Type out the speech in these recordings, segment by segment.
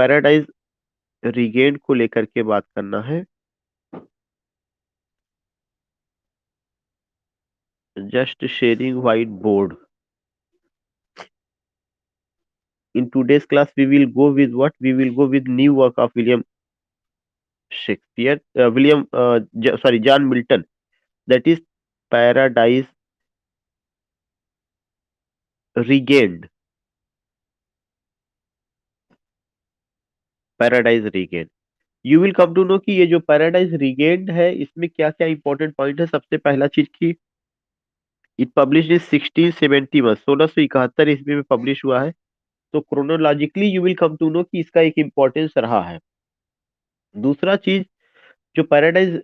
Paradise regained को लेकर के बात करना है। Just sharing white board. In today's class, we will go with what? We will go with new work of William Shakespeare, John Milton. That is Paradise Regained. Paradise Regained. You will come to know कि ये जो Paradise Regained है इसमें क्या क्या important point है। सबसे पहला चीज की इट पब्लिश इन 1671, 1671 ईस्वी में पब्लिश हुआ है। तो chronologically you will come to know कि इसका एक इम्पोर्टेंस रहा है। दूसरा चीज, जो पैराडाइज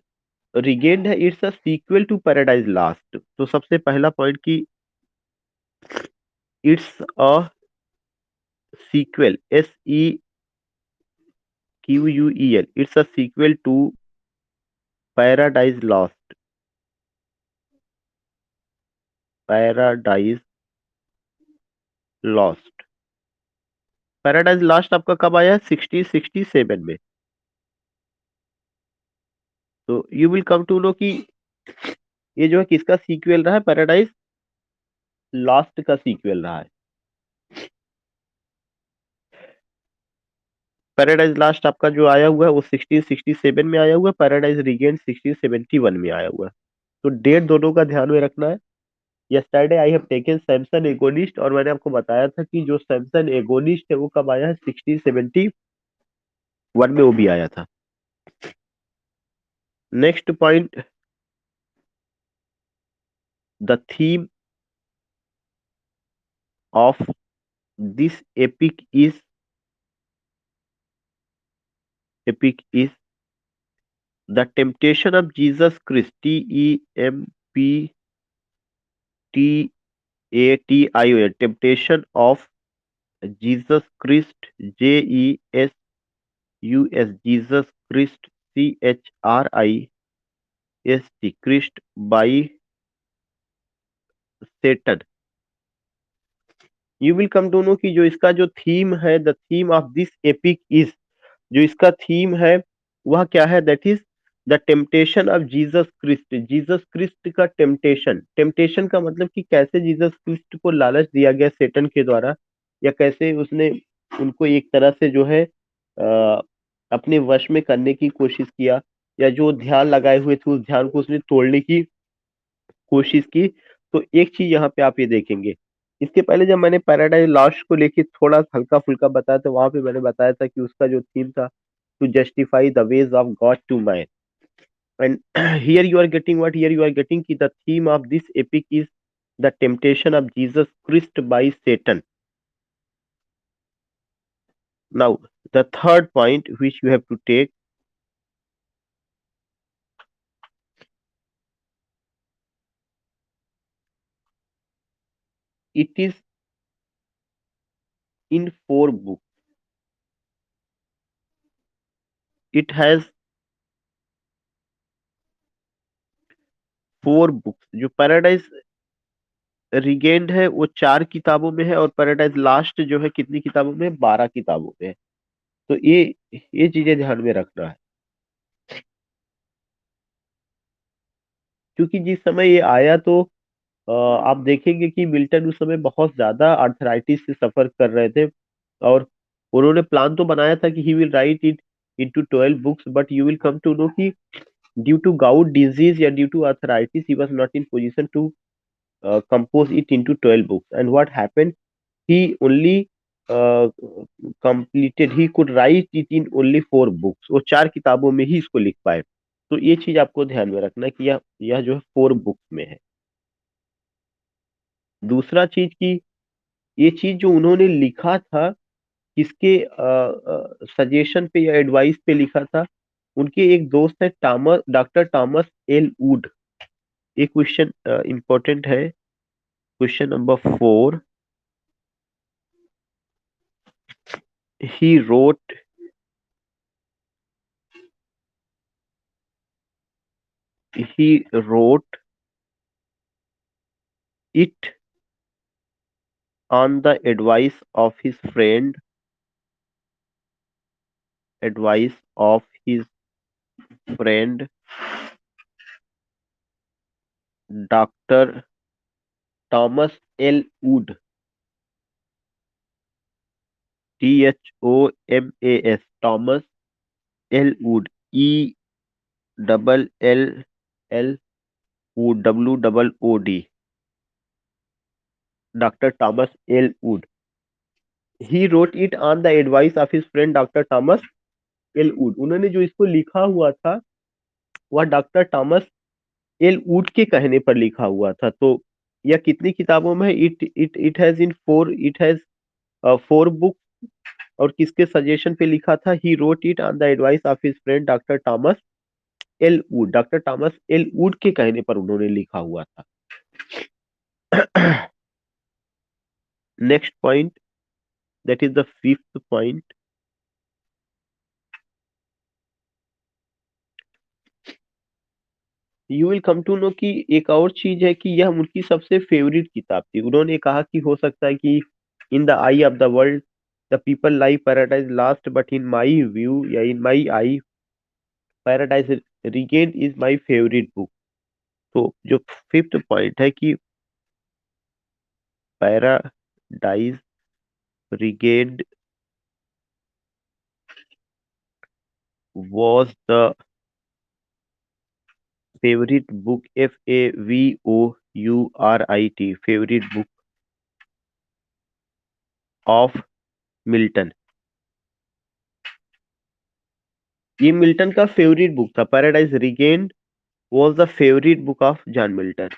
रिगेन्ड है, it's a sequel to Paradise Lost. तो सबसे पहला पॉइंट की it's a sequel, SEQUEL, it's a sequel to Paradise Lost. Paradise Lost. Paradise Lost आपका कब आया? 1667 में। तो you will come to know कि ये जो है किसका सीक्वल रहा है? पैराडाइज लॉस्ट का सीक्वल रहा है। पैराडाइज लास्ट आपका जो आया हुआ है वो 1667 में आया हुआ है। पैराडाइज रिगेन 1671 में आया हुआ है। तो डेट दोनों का ध्यान में रखना है। Yesterday I have taken Samson agonist, और मैंने आपको बताया था कि जो सैमसन एगोनिस्ट है वो कब आया है? 1671 में वो भी आया था। Next point, the theme of this epic is the temptation of Jesus Christ, TEMPTATION, temptation of Jesus Christ, Jesus Christ, CHRIST, by Satan. You will come to know कि जो इसका जो थीम है, the theme of this epic is, जो इसका theme है वह क्या है? That is the temptation of Jesus Christ. Jesus Christ का टेम्पटेशन। टेम्पटेशन का मतलब कि कैसे जीसस क्रिस्ट को लालच दिया गया सेटन के द्वारा, या कैसे उसने उनको एक तरह से जो है अपने वश में करने की कोशिश किया, या जो ध्यान लगाए हुए थे उस ध्यान को उसने तोड़ने की कोशिश की। तो एक चीज यहाँ पे आप ये देखेंगे, इसके पहले जब मैंने पैराडाइज लॉस्ट को लेके थोड़ा हल्का फुल्का बताया था, वहां पे मैंने बताया था कि उसका जो थीम था, to justify the ways of God to man. And here you are getting what? Here you are getting कि the theme of this epic is the temptation of Jesus Christ by Satan. Now the third point which you have to take, it is in 4 books. It has 4 books। जो Paradise Regained है वो 4 किताबों में है, और paradise last जो है कितनी किताबों में? 12 किताबों में है। तो ये चीजें ध्यान में रखना है, क्योंकि जिस समय ये आया तो आप देखेंगे कि मिल्टन उस समय बहुत ज्यादा आर्थराइटिस से सफर कर रहे थे, और उन्होंने प्लान तो बनाया था कि he will write it into 12 books, but you will come to know कि ड्यू टू गाउट डिजीज या due to arthritis he was not in position to compose it into 12 books. And what happened, he only completed, he could write it in only 4 books। वो 4 किताबों में ही इसको लिख पाए। तो ये चीज आपको ध्यान में रखना है कि यह जो है 4 बुक्स में है। दूसरा चीज की ये चीज जो उन्होंने लिखा था, किसके सजेशन पे या एडवाइस पे लिखा था? उनके एक दोस्त है Thomas, doctor Thomas L would. ये क्वेश्चन इंपॉर्टेंट है, question number 4। he wrote he wrote it on the advice of his friend advice of his friend Dr. Thomas L. Wood, Thomas, Thomas L. Wood, L O WOOD, Dr. Thomas L. Wood. He wrote it on the advice of his friend Dr. Thomas L. Wood. उन्होंने जो इसको लिखा हुआ था वह doctor Thomas Ellwood के कहने पर लिखा हुआ था। तो यह कितनी किताबों में है? It has 4 book. और किसके सजेशन पे लिखा था? He wrote it on the advice of his friend doctor Thomas Ellwood. Doctor Thomas Ellwood के कहने पर उन्होंने लिखा हुआ था। Next point, that is the 5th point. You will come to know कि एक और चीज है कि यह उनकी सबसे फेवरेट किताब थी। उन्होंने कहा कि हो सकता है कि in the eye of the world the people like Paradise Lost, but in my view या in my eye Paradise Regained is my favourite book. तो जो 5th पॉइंट है कि Paradise Regained was the favorite book, FAVOURIT, favorite book of Milton. ये Milton का favourite book था। Paradise Regained was the favorite book of John Milton.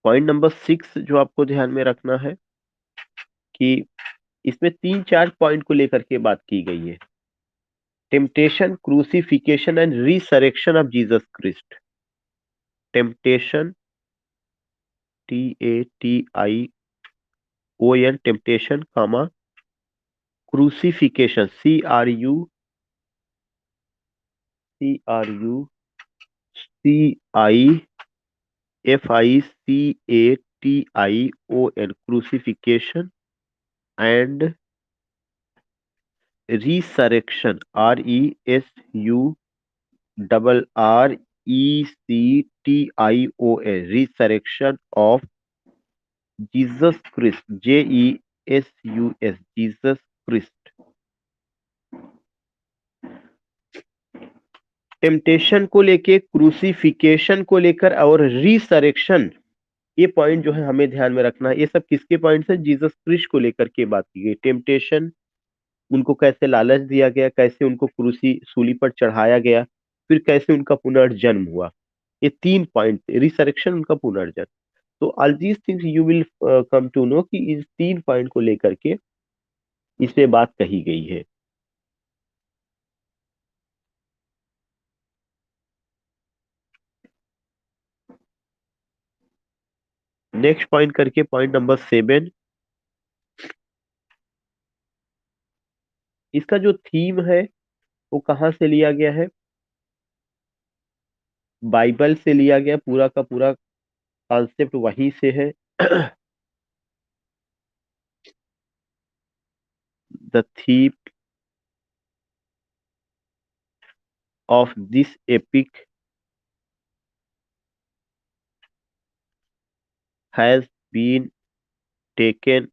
Point number 6 जो आपको ध्यान में रखना है कि इसमें 3-4 पॉइंट को लेकर के बात की गई है। Temptation, crucifixion and resurrection of Jesus Christ. Temptation, TATION, temptation, comma, crucifixion, CRUCIFICATION, crucifixion and resurrection, RESURRECTION, resurrection of Jesus Christ, JESUS, Jesus Christ। Temptation को लेके, क्रूसिफिकेशन को लेकर और रिसरेक्शन, ये पॉइंट जो है हमें ध्यान में रखना है। ये सब किसके पॉइंट्स है? जीसस क्रिस्ट को लेकर के बात की गई। टेम्पटेशन, उनको कैसे लालच दिया गया, कैसे उनको क्रूसी सूली पर चढ़ाया गया, फिर कैसे उनका पुनर्जन्म हुआ। ये 3 पॉइंट, रिसरेक्शन, उनका पुनर्जन्म। तो all these things you will come to know कि इस 3 पॉइंट को लेकर के इसमें बात कही गई है। नेक्स्ट पॉइंट करके पॉइंट नंबर 7। इसका जो थीम है वो कहाँ से लिया गया है? बाइबल से लिया गया। पूरा का पूरा कॉन्सेप्ट वहीं से है। The theme of this epic has been taken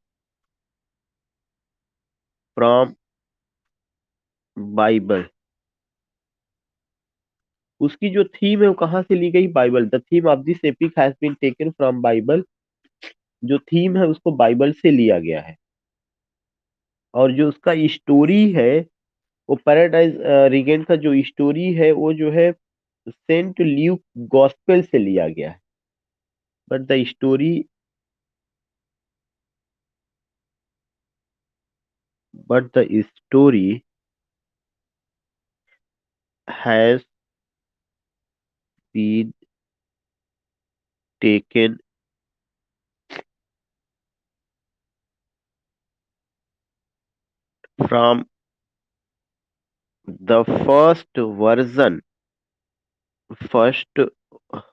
from Bible. उसकी जो थीम है वो कहाँ से ली गई? Bible. The theme of this epic has been taken from Bible. जो थीम है उसको बाइबल से लिया गया है। और जो उसका स्टोरी है वो पैराडाइज रिगेंट का जो स्टोरी है वो जो है सेंट ल्यूक गॉस्पेल से लिया गया है। But the story but the story has been taken from the first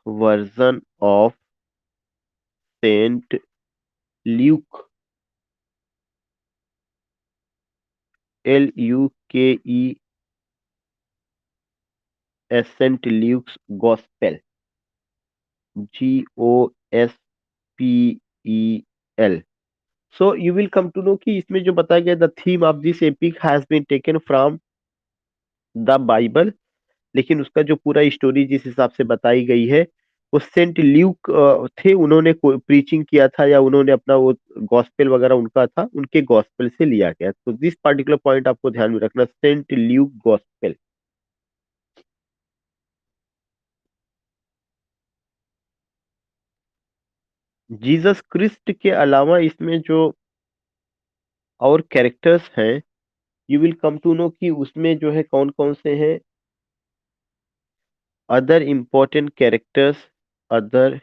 version of Saint Luke, Luke, Saint Luke's Gospel, Gospel. So you will come to know कि इसमें जो बताया गया the theme of this epic has been taken from the Bible, लेकिन उसका जो पूरा story जिस हिसाब से बताई गई है वो सेंट ल्यूक थे, उन्होंने प्रीचिंग किया था या उन्होंने अपना वो गॉस्पेल वगैरह उनका था, उनके गॉस्पेल से लिया गया। तो दिस पार्टिकुलर पॉइंट आपको ध्यान में रखना, Saint Luke gospel. Jesus Christ के अलावा इसमें जो और कैरेक्टर्स हैं, you will come to know कि उसमें जो है कौन कौन से हैं। Other important characters, other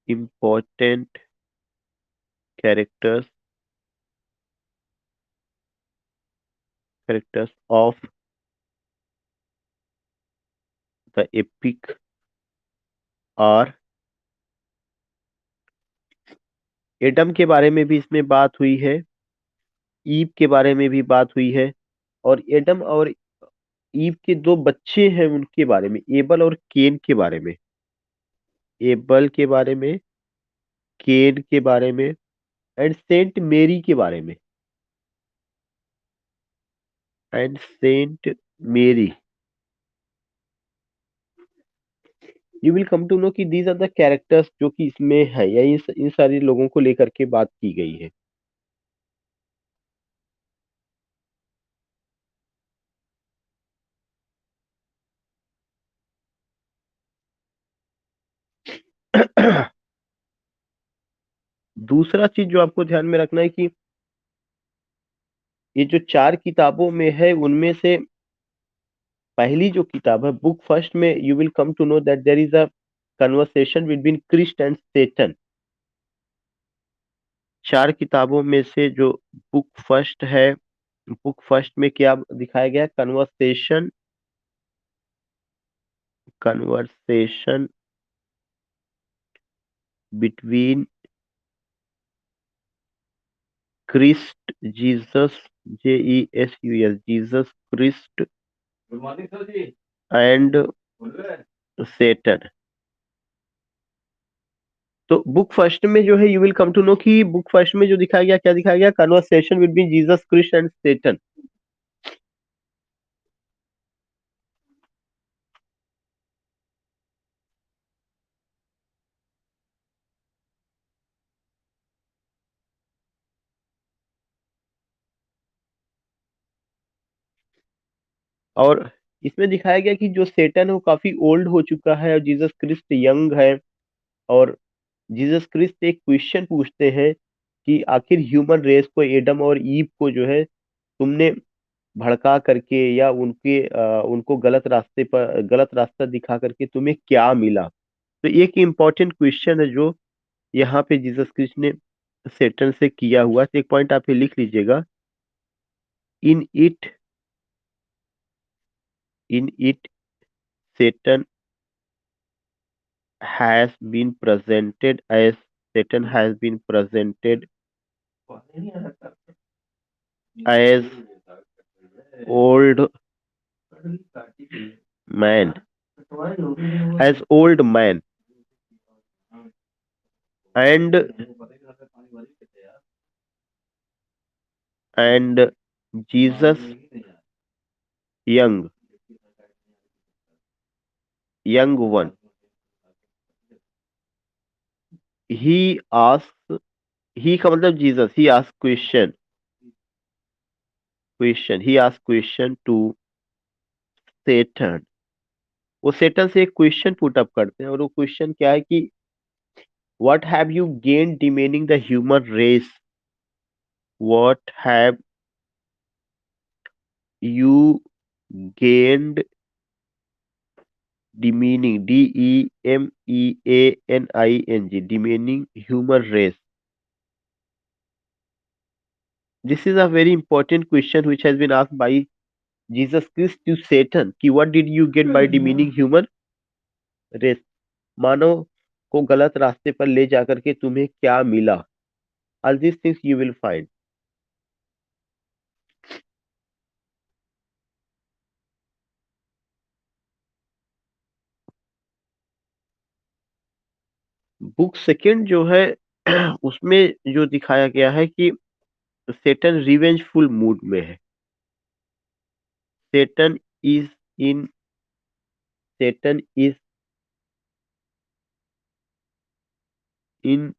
important characters, characters of the epic are, Adam के बारे में भी इसमें बात हुई है, ईव के बारे में भी बात हुई है, और एडम और ईव के दो बच्चे हैं उनके बारे में, एबल और केन के बारे में, एबल के बारे में, केन के बारे में, एंड सेंट मेरी के बारे में, and Saint Mary. You will come to know कि दीज आर द कैरेक्टर्स जो कि इसमें है, या इन सारे लोगों को लेकर के बात की गई है। दूसरा चीज जो आपको ध्यान में रखना है कि ये जो चार किताबों में है उनमें से पहली जो किताब है बुक फर्स्ट में, you will come to know that there is a conversation between Christ and Satan. चार किताबों में से जो बुक फर्स्ट है, बुक फर्स्ट में क्या दिखाया गया, conversation, conversation between Christ, Jesus, JESUS, Jesus Christ and Satan. तो बुक फर्स्ट में जो है you will come to know कि बुक फर्स्ट में जो दिखाया गया, क्या दिखाया गया, conversation between Jesus Christ and सेटन। और इसमें दिखाया गया कि जो सेटन है वो काफी ओल्ड हो चुका है और जीसस क्रिस्ट यंग है। और जीसस क्रिस्ट एक क्वेश्चन पूछते हैं कि आखिर ह्यूमन रेस को, एडम और ईव को जो है तुमने भड़का करके या उनको गलत रास्ते पर, गलत रास्ता दिखा करके तुम्हें क्या मिला। तो एक इम्पॉर्टेंट क्वेश्चन है जो यहाँ पे जीसस क्रिस्ट ने सेटन से किया हुआ। तो एक पॉइंट आप ये लिख लीजिएगा, in it, in it Satan has been presented as, Satan has been presented as old man, as old man, and and Jesus young, young one. He asks, he का मतलब Jesus, he asks question, question, he asks question to Satan। वो सेटन से एक question put up करते हैं और वो question क्या है कि what have you gained remaining the human race, what have you gained demeaning, DEMEANING, demeaning human race? This is a very important question which has been asked by Jesus Christ to Satan, कि what did you get by demeaning human race, मानव को गलत रास्ते पर ले जाकर के तुम्हें क्या मिला? All this things you will find. Book second जो है उसमें जो दिखाया गया है कि सेटन रिवेंजफुल मूड में है। Satan is in Satan is in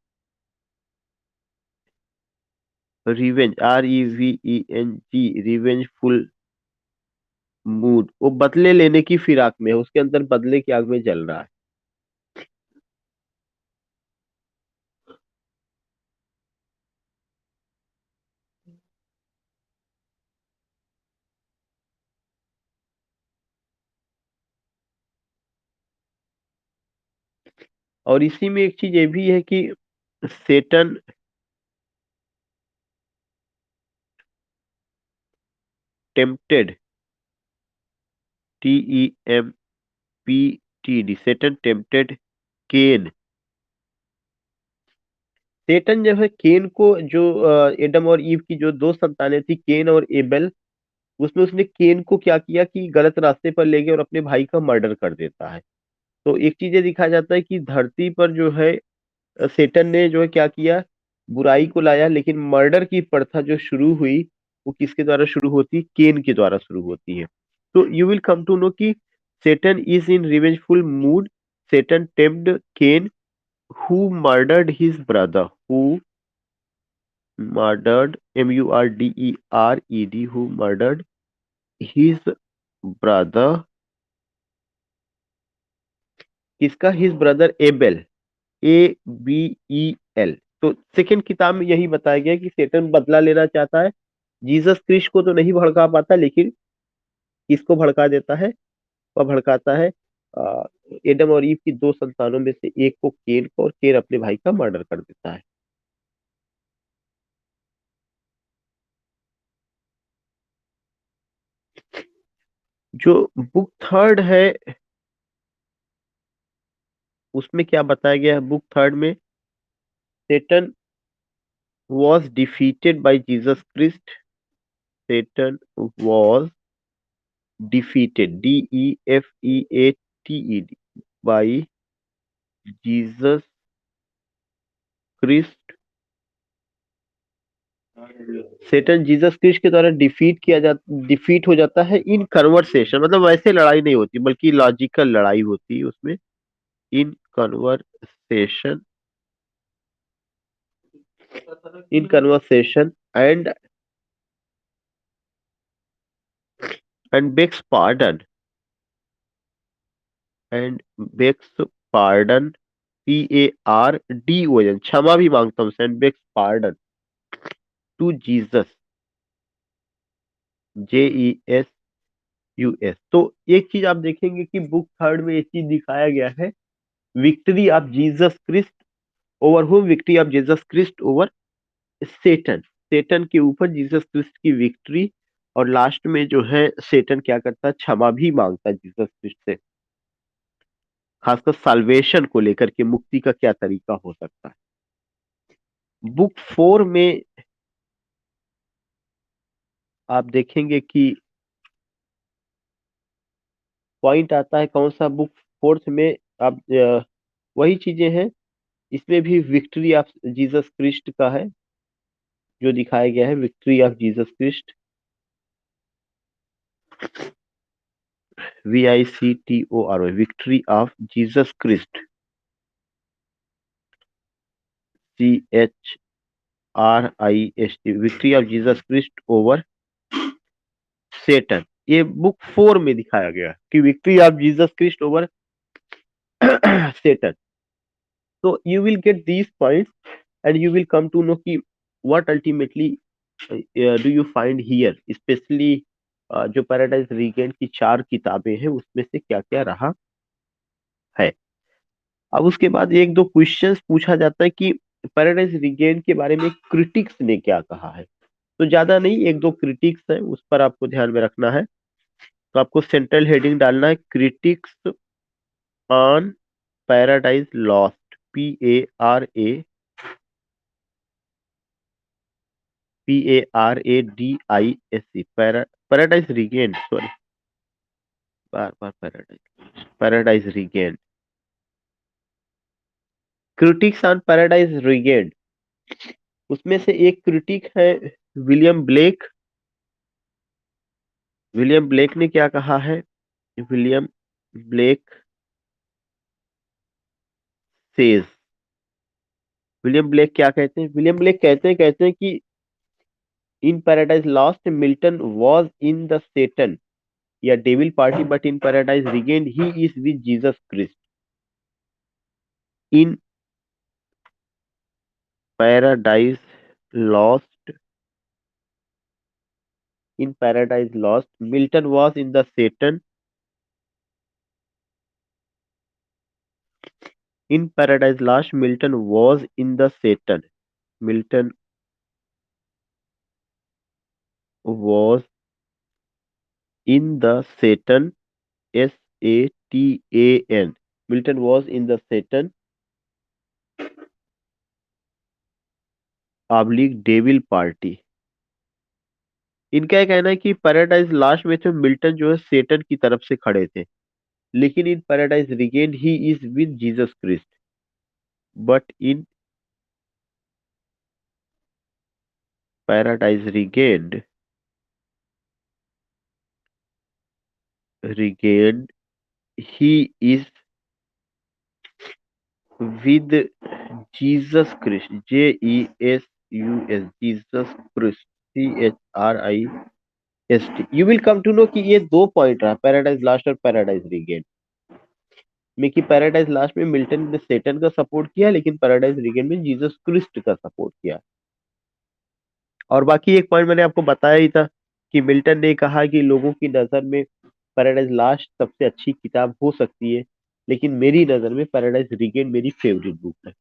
revenge, REVENG, revengeful mood. वो बदले लेने की फिराक में है, उसके अंदर बदले की आग में जल रहा है। और इसी में एक चीज ये भी है कि सेटन टेम्पटेड, TEMPTD, सेटन टेम्पटेड केन। सेटन जो है केन को, जो एडम और ईव की जो दो संतानें थी, केन और एबेल, उसमें उसने केन को क्या किया कि गलत रास्ते पर ले गया और अपने भाई का मर्डर कर देता है। तो एक चीज ये दिखाया जाता है कि धरती पर जो है सेटन ने जो है क्या किया, बुराई को लाया, लेकिन मर्डर की प्रथा जो शुरू हुई वो किसके द्वारा शुरू होती है? केन के द्वारा शुरू होती है। तो you will come to know कि Satan is in revengeful mood, Satan tempted Cain who murdered his brother, who murdered, MURDERED, who murdered his brother, किसका? His brother Abel, ABEL। तो सेकंड किताब में यही बताया गया कि सेटन बदला लेना चाहता है। जीसस क्रिस्ट को तो नहीं भड़का पाता, लेकिन किसको भड़का देता है? वह भड़काता है अ, एडम और ईव की दो संतानों में से एक को, केन को, और केन अपने भाई का मर्डर कर देता है। जो बुक थर्ड है उसमें क्या बताया गया है? बुक थर्ड में सेटन was defeated by Jesus Christ. Satan was defeated, DEFEATED, by Jesus Christ। Satan Jesus Christ के द्वारा डिफीट हो जाता है इन कन्वर्सेशन, मतलब वैसे लड़ाई नहीं होती बल्कि लॉजिकल लड़ाई होती है उसमें। In conversation, and begs pardon, and begs pardon, PARDON, क्षमा भी मांगता हूँ, send begs pardon to Jesus, JESUS। तो एक चीज आप देखेंगे कि बुक थर्ड में एक चीज दिखाया गया है, victory of Jesus Christ over home, victory of Jesus Christ over Satan, Satan के ऊपर जीसस क्रिस्ट की विक्ट्री। और लास्ट में जो है सेटन क्या करता है? क्षमा भी मांगता है जीसस क्रिस्ट से, खासकर साल्वेशन को लेकर के, मुक्ति का क्या तरीका हो सकता है। बुक फोर में आप देखेंगे कि पॉइंट आता है कौन सा? बुक फोर्थ में आप वही चीजें हैं, इसमें भी विक्ट्री ऑफ जीसस क्रिस्ट का है जो दिखाया गया है, victory of Jesus Christ, VICTOR, victory of Jesus Christ, CHRIST, victory of Jesus Christ over Satan. ये बुक फोर में दिखाया गया कि victory of Jesus Christ over Satan. So you will get these points and you will come to know कि what ultimately do you find here, especially जो paradise रीगेंट की चार किताबें हैं उसमें से क्या क्या रहा है। अब उसके बाद एक दो क्वेश्चंस पूछा जाता है कि पैराडाइज रीगेंट के बारे में क्रिटिक्स ने क्या कहा है। तो ज्यादा नहीं, एक दो क्रिटिक्स है उस पर आपको ध्यान में रखना है। तो आपको सेंट्रल हेडिंग डालना है, critics on paradise lost, PARADISE, paradise regained, sorry, bar bar paradise regained. Critics on paradise regained, उसमें से एक क्रिटिक है विलियम ब्लेक। विलियम ब्लेक ने क्या कहा है? William Blake says, William Blake क्या कहते हैं? विलियम ब्लेक कहते हैं कि in Paradise Lost Milton was in the Satan या devil party, but in Paradise Regained he is with Jesus Christ. In Paradise Lost, in Paradise Lost Milton was in the Satan, in Paradise Lost Milton was in the Satan, Milton was in the Satan, Satan, Milton was in the Satan oblique devil party. इनका यह कहना है कि paradise last में तो Milton जो है सेटन की तरफ से खड़े थे, लेकिन in Paradise Regained he is with Jesus Christ, but in Paradise Regained he is with Jesus Christ, JESUS, Jesus Christ, CHRIST। You will come to know कि ये दो पॉइंट रहा, पैराडाइज लास्ट और पैराडाइज रिगेन में, कि paradise last में Milton ने सेटन का सपोर्ट किया, लेकिन पैराडाइज रिगेन में जीसस क्रिस्ट का सपोर्ट किया। और बाकी एक पॉइंट मैंने आपको बताया ही था कि मिल्टन ने कहा कि लोगों की नजर में पैराडाइज लास्ट सबसे अच्छी किताब हो सकती है, लेकिन मेरी नजर में पैराडाइज रिगेन मेरी फेवरेट बुक है।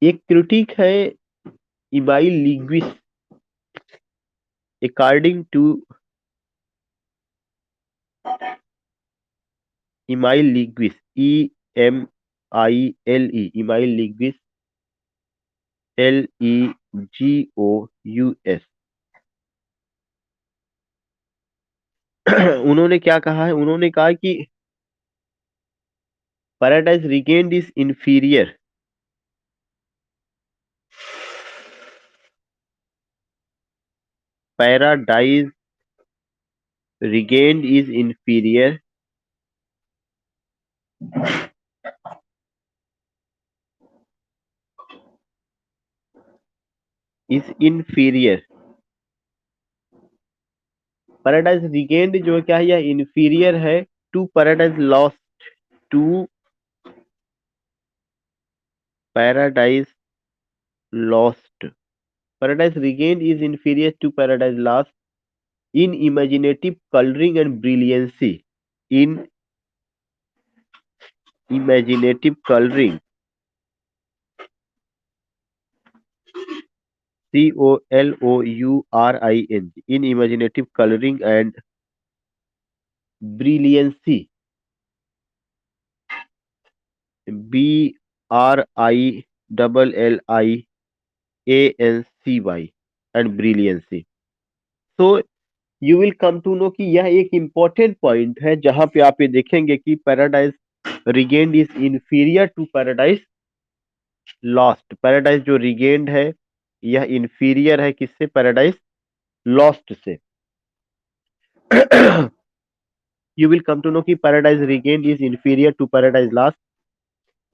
एक क्रिटिक है Emile Legouis, according to Emile Legouis, EMILE, Emile Legouis, LEGOUS, उन्होंने क्या कहा है? उन्होंने कहा कि Paradise Regained is inferior, Paradise Regained is inferior, Paradise Regained जो है क्या है, यह इंफीरियर है to Paradise Lost, to Paradise Lost, Paradise Regained is inferior to Paradise Lost in imaginative coloring and brilliancy, in imaginative coloring, COLOURING, in imaginative coloring and brilliancy, BRILLIANCY, and brilliancy। so you will come to know कि यह एक important point है, जहां पे आप ये देखेंगे कि Paradise Regained is inferior to Paradise Lost, Paradise जो रिगेन्ड है यह इंफीरियर है किससे? पैराडाइज लॉस्ट से। you will come to know कि paradise regained is inferior to paradise lost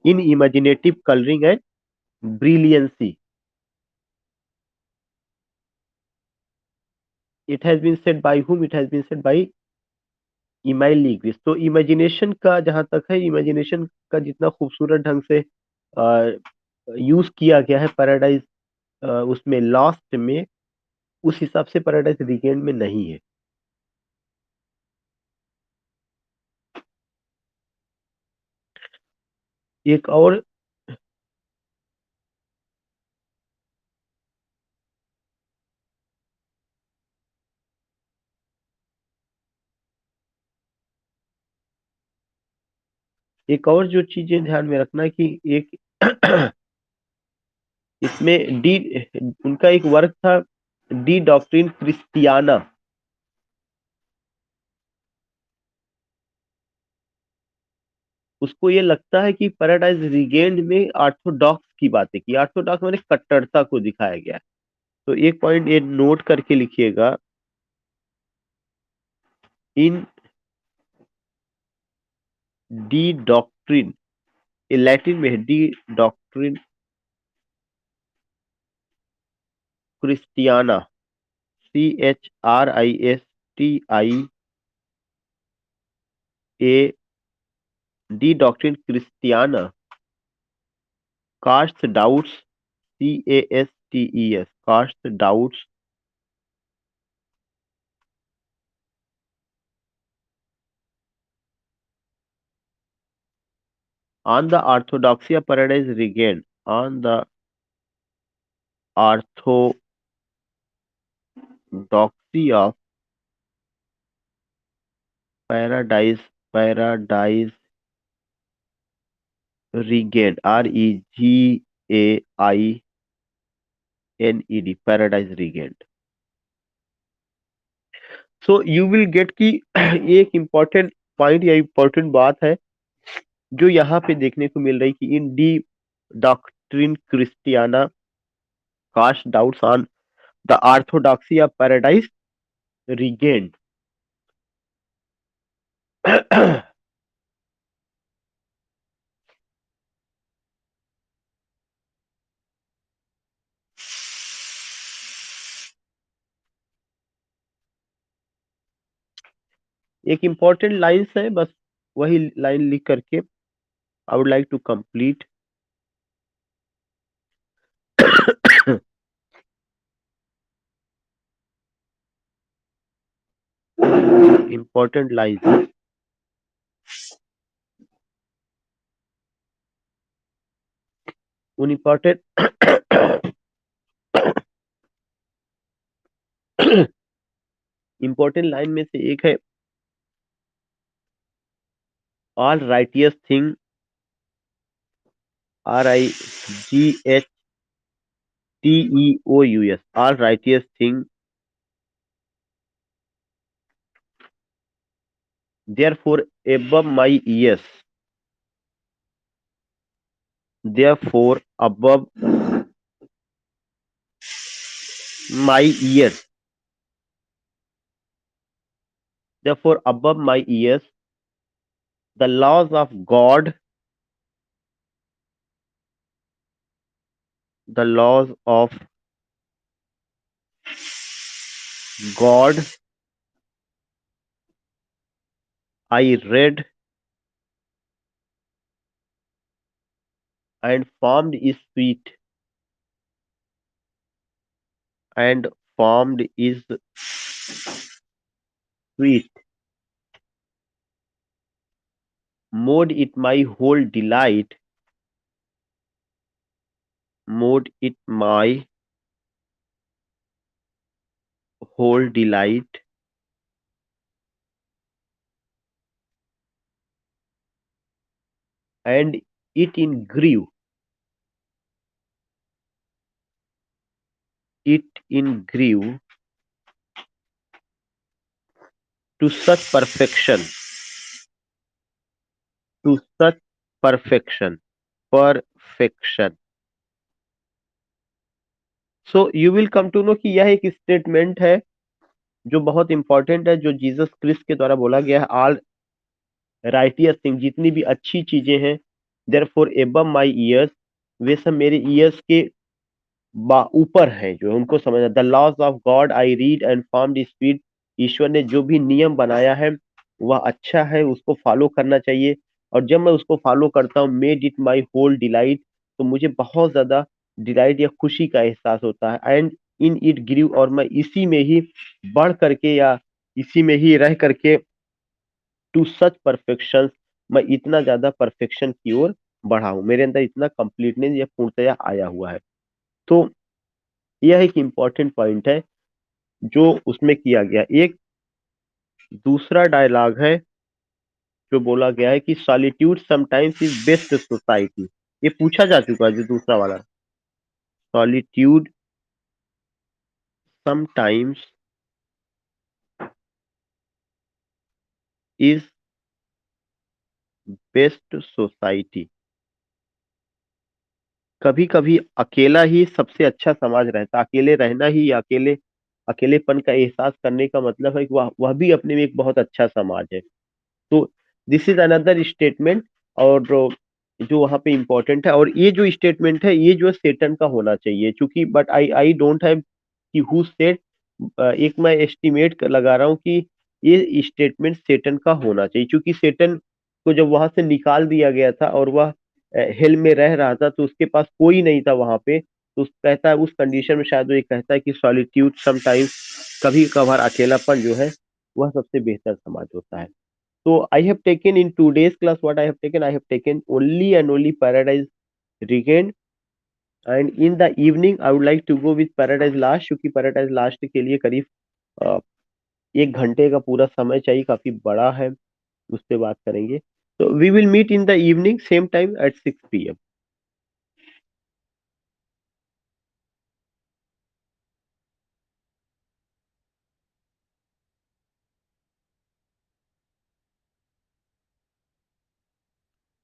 in imaginative coloring and brilliancy। it has been said by whom? it has been said by Emile Legouis. तो imagination का जहां तक है, imagination का जितना खूबसूरत ढंग से यूज किया गया है पैराडाइज उसमें लॉस्ट में, उस हिसाब से पैराडाइज रिगेन्ड में नहीं है। एक और एक और जो चीजें ध्यान में रखना कि एक इसमें डी उनका एक वर्क था, डी डॉक्ट्रिन क्रिस्टियाना। उसको ये लगता है कि पैराडाइज रीगेन्ड में ऑर्थोडॉक्स की बातें की, ऑर्थोडॉक्स मैंने कट्टरता को दिखाया गया है। तो एक पॉइंट ये नोट करके लिखिएगा, इन डी डॉक्ट्रिन, ये लैटिन में है, De Doctrina Christiana, CHRISTIA, De Doctrina Christiana casts doubts, CASTES, casts doubts on the orthodoxy of paradise regained, on the orthodoxy of paradise regained, REGAINED, paradise regained. So you will get कि ये एक important point या important बात है जो यहाँ पे देखने को मिल रही कि in De Doctrina Christiana cast doubts on the orthodoxy of Paradise Regained. एक इम्पोर्टेंट लाइन्स है, बस वही लाइन लिख करके I would like to complete. Important lines, उन इम्पोर्टेंट इम्पोर्टेंट लाइन में से एक है, all righteous thing, RIGHTEOUS, all righteous thing, therefore above my ears, therefore above my ears, therefore above my ears, the laws of God, the laws of God I read and formed is sweet, and formed is sweet, mode it my whole delight, mode it my whole delight, and it in grew, it in grew to such perfection, to such perfection, perfection. So you will come to know कि यह एक statement है जो बहुत important है, जो Jesus Christ के द्वारा बोला गया है। ऑल राइटियस थिंग, जितनी भी अच्छी चीजें हैं, देयरफॉर एबव माय ईयर्स, वे सब मेरे ईयर्स के ऊपर है, जो उनको समझना। The laws of God I read and found speed, ईश्वर ने जो भी नियम बनाया है वह अच्छा है, उसको फॉलो करना चाहिए। और जब मैं उसको फॉलो करता हूँ, made it my whole delight, तो मुझे बहुत ज्यादा डिलाइट या खुशी का एहसास होता है। एंड इन इट ग्रीव, और मैं इसी में ही बढ़ करके या इसी में ही रह करके, टू सच परफेक्शन, मैं इतना ज्यादा परफेक्शन की ओर बढ़ा हूं, मेरे अंदर इतना कंप्लीटनेस या पूर्णतया आया हुआ है। तो यह एक इम्पॉर्टेंट पॉइंट है जो उसमें किया गया। एक दूसरा डायलॉग है, जो बोला गया है कि solitude sometimes is best society. ये पूछा जा चुका है जो दूसरा वाला, solitude sometimes is best society. कभी कभी अकेला ही सबसे अच्छा समाज रहता, अकेले रहना ही, या अकेलेपन का एहसास करने का मतलब है कि वह भी अपने में एक बहुत अच्छा समाज है। तो दिस इज अनदर स्टेटमेंट, और जो वहां पे इंपॉर्टेंट है, और ये जो स्टेटमेंट है ये जो सेटन का होना चाहिए, क्योंकि but I I don't have कि हु सेड, एक मैं एस्टिमेट लगा रहा हूँ कि ये स्टेटमेंट सेटन का होना चाहिए, क्योंकि सेटन को जब वहां से निकाल दिया गया था और वह हेल में रह रहा था, तो उसके पास कोई नहीं था वहां पे, तो कहता है उस कंडीशन में शायद वो ये कहता है कि सॉलिट्यूड समटाइम्स, कभी कभार अकेलापन जो है वह सबसे बेहतर समाज होता है। So I have taken in today's class, what I have taken only and only Paradise Regained, and in the evening I would like to go with Paradise Lost, क्योंकि Paradise Lost के लिए करीब अ, 1 घंटे का पूरा समय चाहिए, काफी बड़ा है, उस पे बात करेंगे। तो we will meet in the evening same time at 6 p.m.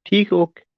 ठीक, ओके।